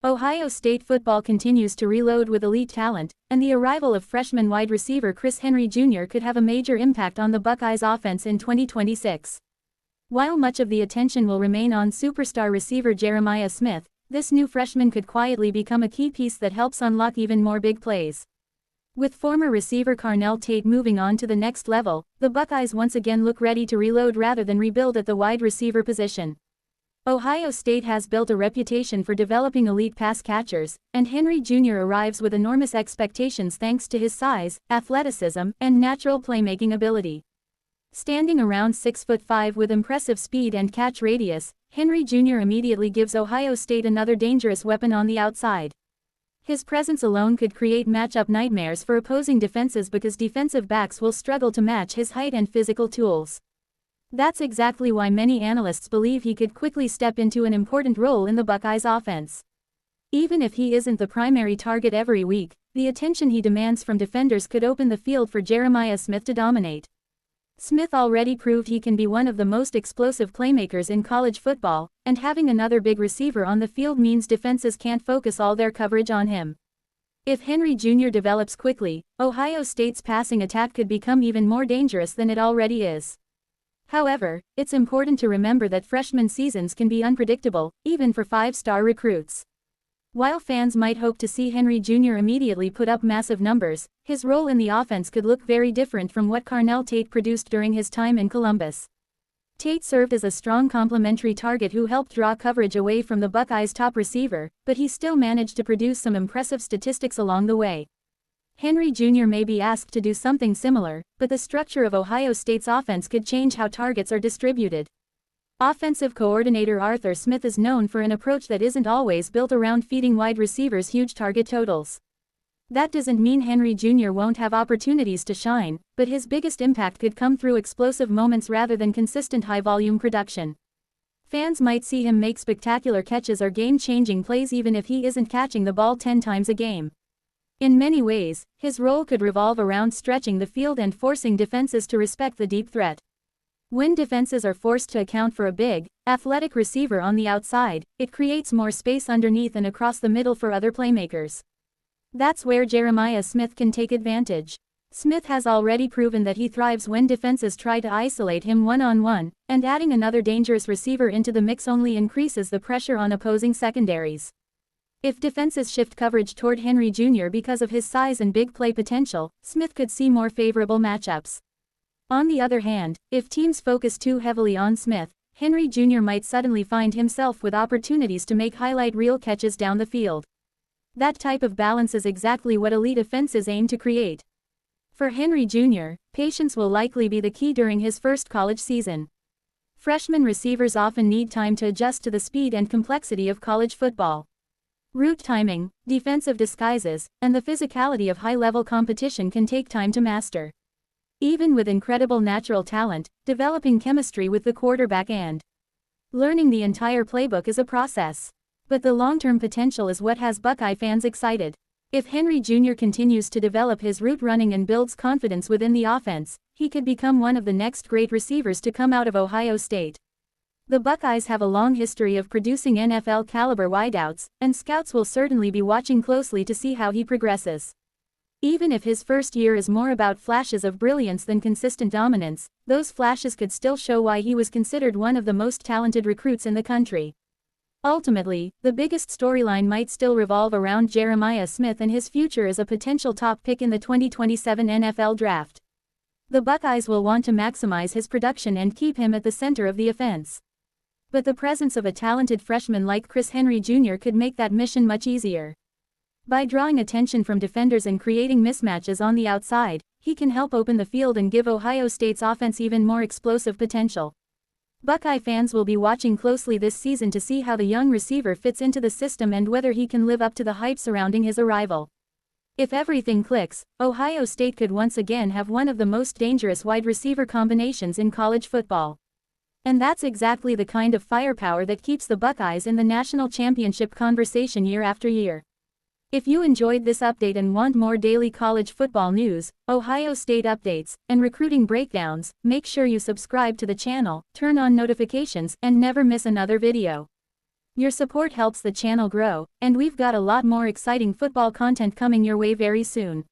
Ohio State football continues to reload with elite talent, and the arrival of freshman wide receiver Chris Henry Jr. could have a major impact on the Buckeyes' offense in 2026. While much of the attention will remain on superstar receiver Jeremiah Smith, this new freshman could quietly become a key piece that helps unlock even more big plays. With former receiver Carnell Tate moving on to the next level, the Buckeyes once again look ready to reload rather than rebuild at the wide receiver position. Ohio State has built a reputation for developing elite pass catchers, and Henry Jr. arrives with enormous expectations thanks to his size, athleticism, and natural playmaking ability. Standing around 6'5" with impressive speed and catch radius, Henry Jr. immediately gives Ohio State another dangerous weapon on the outside. His presence alone could create matchup nightmares for opposing defenses because defensive backs will struggle to match his height and physical tools. That's exactly why many analysts believe he could quickly step into an important role in the Buckeyes' offense. Even if he isn't the primary target every week, the attention he demands from defenders could open the field for Jeremiah Smith to dominate. Smith already proved he can be one of the most explosive playmakers in college football, and having another big receiver on the field means defenses can't focus all their coverage on him. If Henry Jr. develops quickly, Ohio State's passing attack could become even more dangerous than it already is. However, it's important to remember that freshman seasons can be unpredictable, even for five-star recruits. While fans might hope to see Henry Jr. immediately put up massive numbers, his role in the offense could look very different from what Carnell Tate produced during his time in Columbus. Tate served as a strong complementary target who helped draw coverage away from the Buckeyes' top receiver, but he still managed to produce some impressive statistics along the way. Henry Jr. may be asked to do something similar, but the structure of Ohio State's offense could change how targets are distributed. Offensive coordinator Arthur Smith is known for an approach that isn't always built around feeding wide receivers huge target totals. That doesn't mean Henry Jr. won't have opportunities to shine, but his biggest impact could come through explosive moments rather than consistent high-volume production. Fans might see him make spectacular catches or game-changing plays even if he isn't catching the ball 10 times a game. In many ways, his role could revolve around stretching the field and forcing defenses to respect the deep threat. When defenses are forced to account for a big, athletic receiver on the outside, it creates more space underneath and across the middle for other playmakers. That's where Jeremiah Smith can take advantage. Smith has already proven that he thrives when defenses try to isolate him one-on-one, and adding another dangerous receiver into the mix only increases the pressure on opposing secondaries. If defenses shift coverage toward Henry Jr. because of his size and big play potential, Smith could see more favorable matchups. On the other hand, if teams focus too heavily on Smith, Henry Jr. might suddenly find himself with opportunities to make highlight reel catches down the field. That type of balance is exactly what elite offenses aim to create. For Henry Jr., patience will likely be the key during his first college season. Freshman receivers often need time to adjust to the speed and complexity of college football. Route timing, defensive disguises, and the physicality of high-level competition can take time to master. Even with incredible natural talent, developing chemistry with the quarterback and learning the entire playbook is a process. But the long-term potential is what has Buckeye fans excited. If Henry Jr. continues to develop his route running and builds confidence within the offense, he could become one of the next great receivers to come out of Ohio State. The Buckeyes have a long history of producing NFL-caliber wideouts, and scouts will certainly be watching closely to see how he progresses. Even if his first year is more about flashes of brilliance than consistent dominance, those flashes could still show why he was considered one of the most talented recruits in the country. Ultimately, the biggest storyline might still revolve around Jeremiah Smith and his future as a potential top pick in the 2027 NFL Draft. The Buckeyes will want to maximize his production and keep him at the center of the offense. But the presence of a talented freshman like Chris Henry Jr. could make that mission much easier. By drawing attention from defenders and creating mismatches on the outside, he can help open the field and give Ohio State's offense even more explosive potential. Buckeye fans will be watching closely this season to see how the young receiver fits into the system and whether he can live up to the hype surrounding his arrival. If everything clicks, Ohio State could once again have one of the most dangerous wide receiver combinations in college football. And that's exactly the kind of firepower that keeps the Buckeyes in the national championship conversation year after year. If you enjoyed this update and want more daily college football news, Ohio State updates, and recruiting breakdowns, make sure you subscribe to the channel, turn on notifications, and never miss another video. Your support helps the channel grow, and we've got a lot more exciting football content coming your way very soon.